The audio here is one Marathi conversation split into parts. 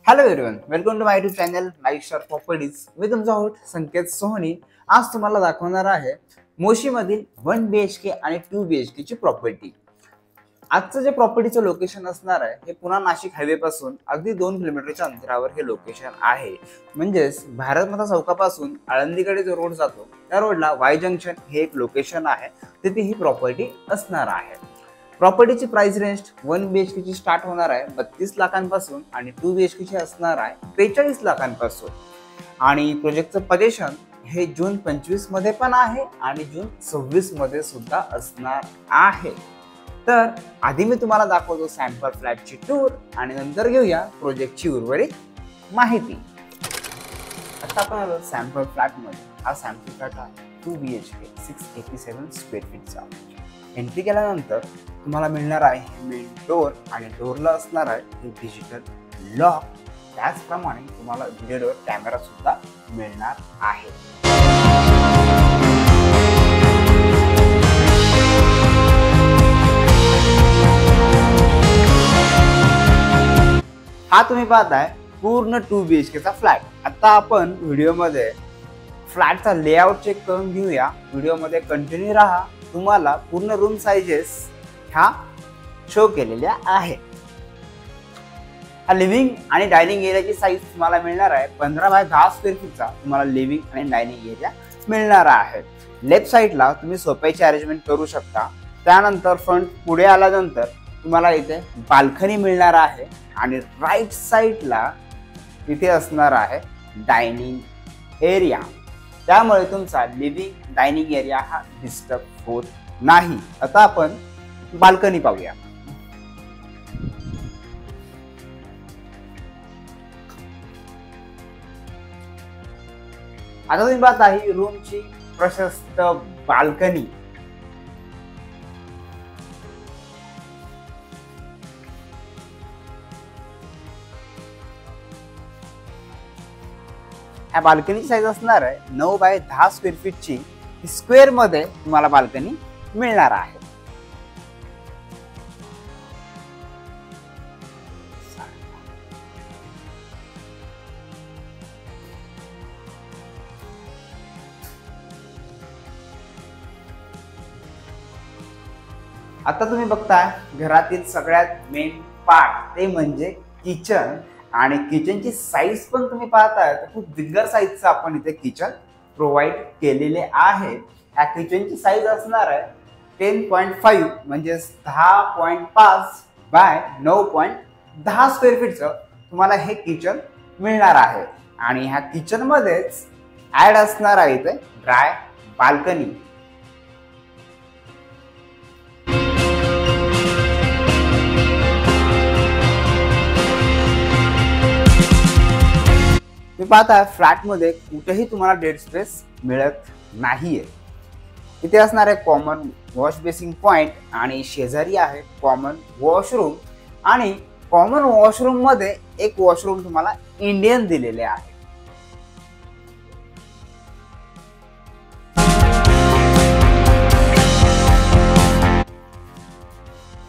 Hello everyone, welcome to my YouTube channel Lifestar Properties. मी तुमचा होस्ट संकेत सोहनी. आज तुम्हाला दाखवणार आहे मोशीमधील 1 BHK आणि 2 BHK ची प्रॉपर्टी. आजचं जे प्रॉपर्टीचं लोकेशन असणार आहे हे पुणे नाशिक हायवे पासून अगदी 2 किलोमीटरच्या अंतरावर हे लोकेशन आहे. म्हणजेच भारतमाता चौकापासून आळंदीकडे जो रोड जातो त्या रोडला वाय जंक्शन हे एक लोकेशन आहे, तिथे ही प्रॉपर्टी असणार आहे. प्रॉपर्टीची प्राइस रेंज 1 BHK ची स्टार्ट होणार आहे 32 लाखांपासून आणि 2 BHK ची असणार आहे 43 लाखांपासून. आणि प्रोजेक्टचं पोझिशन हे जून 25 मध्ये पण आहे आणि जून 26 मध्ये सुद्धा असणार आहे. तर आधी मी तुम्हाला दाखवतो सॅम्पल फ्लॅटची टूर आणि नंतर घेऊया प्रोजेक्टची उर्वरित माहिती. आता आपण आलो सॅम्पल फ्लॅटमध्ये. हा सॅम्पल फ्लॅट आहे 2 BHK 687 स्क्वेअर फीटचा. एंट्री केल्यानंतर तुम्हाला मिळणार आहे मेन डोर आणि डोरला असणार आहे डिजिटल लॉक. त्याचप्रमाणे तुम्हाला व्हिडिओ कॅमेरा सुद्धा मिळणार आहे. हा तुम्ही पाहताय पूर्ण 2 BHK चा फ्लॅट. आता आपण व्हिडिओमध्ये फ्लॅटचा लेआउट चेक करून घेऊया. व्हिडिओमध्ये कंटिन्यू राहा. तुम्हाला पूर्ण रूम साइजेस ह्या शो केलेल्या आहे. हा लिव्हिंग आणि डायनिंग एरियाची साईज तुम्हाला मिळणार आहे 15 बाय 10 स्क्वेअर फीटचा. तुम्हाला लिव्हिंग आणि डायनिंग एरिया मिळणार आहे. लेफ्ट साईडला तुम्ही सोफ्याची अरेंजमेंट करू शकता. त्यानंतर फ्रंट पुढे आल्यानंतर तुम्हाला इथे बाल्कनी मिळणार आहे आणि राईट साईडला इथे असणार आहे डायनिंग एरिया. त्यामुळे तुमचा लिव्हिंग डायनिंग एरिया हा डिस्टर्ब होत नाही. आता आपण बाल्कनी पाहूया. आता तुम्ही पाहता ही रूमची प्रशस्त बाल्कनी. ह्या बाल्कनीची साईज असणार आहे 9 बाय 10 स्क्वेअर फीटची. स्क्वेअर मध्ये तुम्हाला बाल्कनी मिळणार आहे. आता तुम्ही बघताय घरातील सगळ्यात मेन पार्ट ते म्हणजे किचन. आणि किचनची साईज पण तुम्ही पाहताय तर खूप बिगर साईजचं आपण इथे किचन प्रोव्हाइड केलेले आहे. ह्या किचनची साईज असणार आहे 10.5 म्हणजे 10.5 बाय 9.10 स्क्वेअर फीटचं तुम्हाला हे किचन मिळणार आहे. आणि ह्या किचन मध्येच ऍड असणार आहे इथे ड्राय बाल्कनी. तुम्ही पाहता फ्लॅटमध्ये कुठेही तुम्हाला डेड स्पेस मिळत नाहीये. इथे असणार आहे कॉमन वॉश बेसिंग पॉइंट आणि शेजारी आहे कॉमन वॉशरूम. आणि कॉमन वॉशरूम मध्ये एक वॉशरूम तुम्हाला इंडियन दिलेले आहे.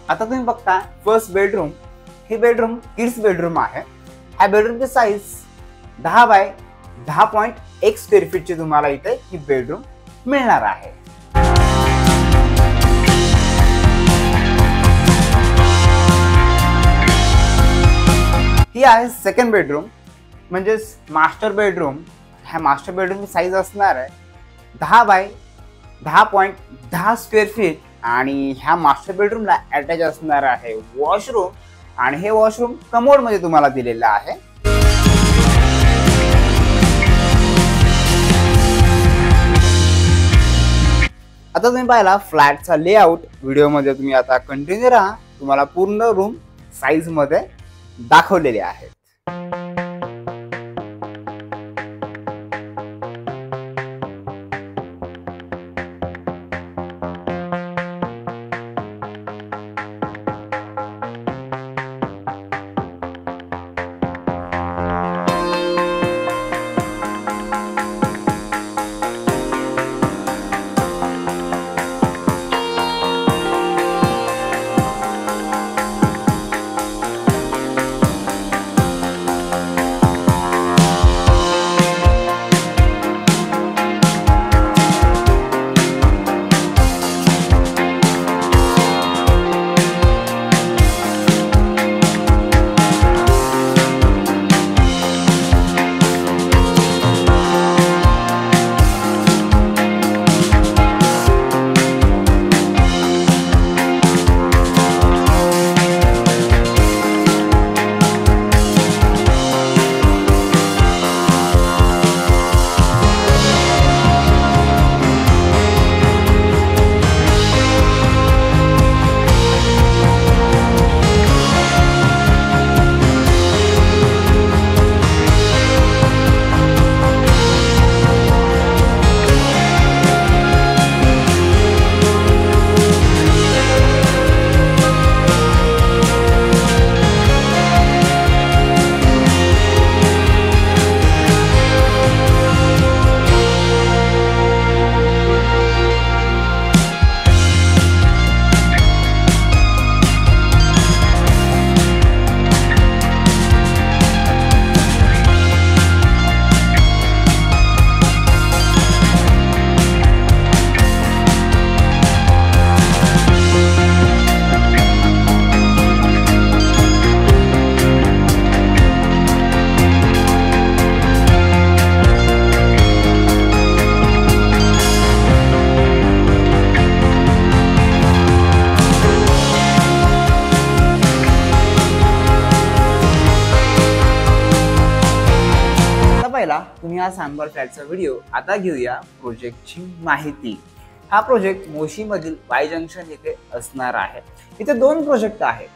आता तुम्ही बघता फर्स्ट बेडरूम. ही बेडरूम किड्स बेडरूम आहे. ह्या बेडरूमची साईज 10 बाय 10.1 स्क्वेअर फीटची तुम्हाला इथे ही बेडरूम मिळणार आहे. ही आहे सेकंड बेडरूम म्हणजेच मास्टर बेडरूम. ह्या मास्टर बेडरूमची साईज असणार आहे 10 बाय 10.10 स्क्वेअर फीट. आणि ह्या मास्टर बेडरूमला अटॅच असणार आहे वॉशरूम आणि हे वॉशरूम कमोड मध्ये तुम्हाला दिलेलं आहे. आता तुम्ही पाहिला फ्लॅटचा लेआउट. व्हिडिओमध्ये तुम्ही आता कंटिन्यू राहा. तुम्हाला पूर्ण रूम साईज मध्ये दाखवलेले आहेत. पहिला तुम्ही हा सॅम्पल फ्लॅटचा व्हिडिओ. आता घेऊया प्रोजेक्टची माहिती. हा प्रोजेक्ट मोशीमधील वाय जंक्शन येथे असणार आहे. इथे 2 प्रोजेक्ट आहेत.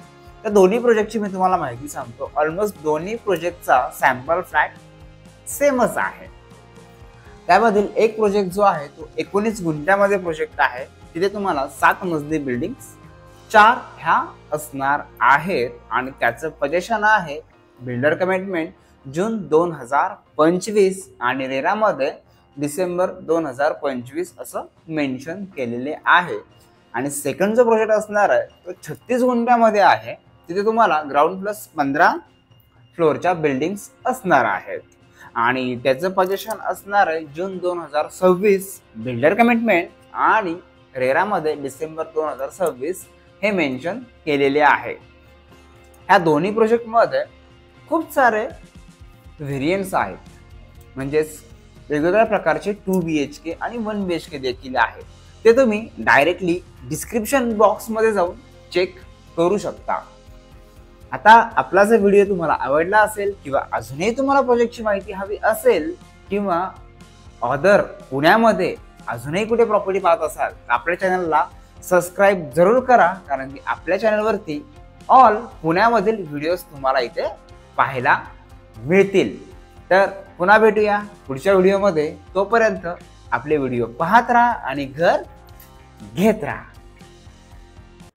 त्या दोन्ही प्रोजेक्टची मी तुम्हाला माहिती सांगतो. ऑलमोस्ट दोन्ही प्रोजेक्टचा सॅम्पल फ्लॅट सेमच आहे. त्यामधील एक प्रोजेक्ट जो आहे तो 19 गुंठ्यामध्ये प्रोजेक्ट आहे. तिथे तुम्हाला 7 मजली बिल्डिंग्स 4 ह्या असणार आहेत आणि त्याचं पोझिशन आहे बिल्डर कमिटमेंट जून 2025 आणि रेरामध्ये डिसेंबर 2025 असं मेन्शन केलेले आहे. आणि सेकंड जो प्रोजेक्ट असणार आहे तो 36 गुंठ्यामध्ये आहे. तिथे तुम्हाला ग्राउंड प्लस 15 फ्लोअरच्या बिल्डिंग्स असणार आहेत आणि त्याचं पोझिशन असणार आहे जून 2026 बिल्डर कमिटमेंट आणि रेरामध्ये डिसेंबर 2026 हे मेन्शन केलेले आहे. ह्या दोन्ही प्रोजेक्टमध्ये खूप सारे व्हेरियंट्स आहेत. म्हणजेच वेगवेगळ्या प्रकारचे 2 BHK आणि 1 BHK देखील आहेत. ते तुम्ही डायरेक्टली डिस्क्रिप्शन बॉक्समध्ये जाऊन चेक करू शकता. आता आपला जर व्हिडिओ तुम्हाला आवडला असेल किंवा अजूनही तुम्हाला प्रोजेक्टची माहिती हवी असेल किंवा अदर पुण्यामध्ये अजूनही कुठे प्रॉपर्टी पाहत असाल तर आपल्या चॅनलला सबस्क्राईब जरूर करा. कारण की आपल्या चॅनलवरती ऑल पुण्यामधील व्हिडिओज तुम्हाला इथे पाहायला मिळतील. तर पुन्हा भेटूया पुढच्या व्हिडिओमध्ये. तोपर्यंत आपले व्हिडिओ पाहत राहा आणि घर घेत राहा.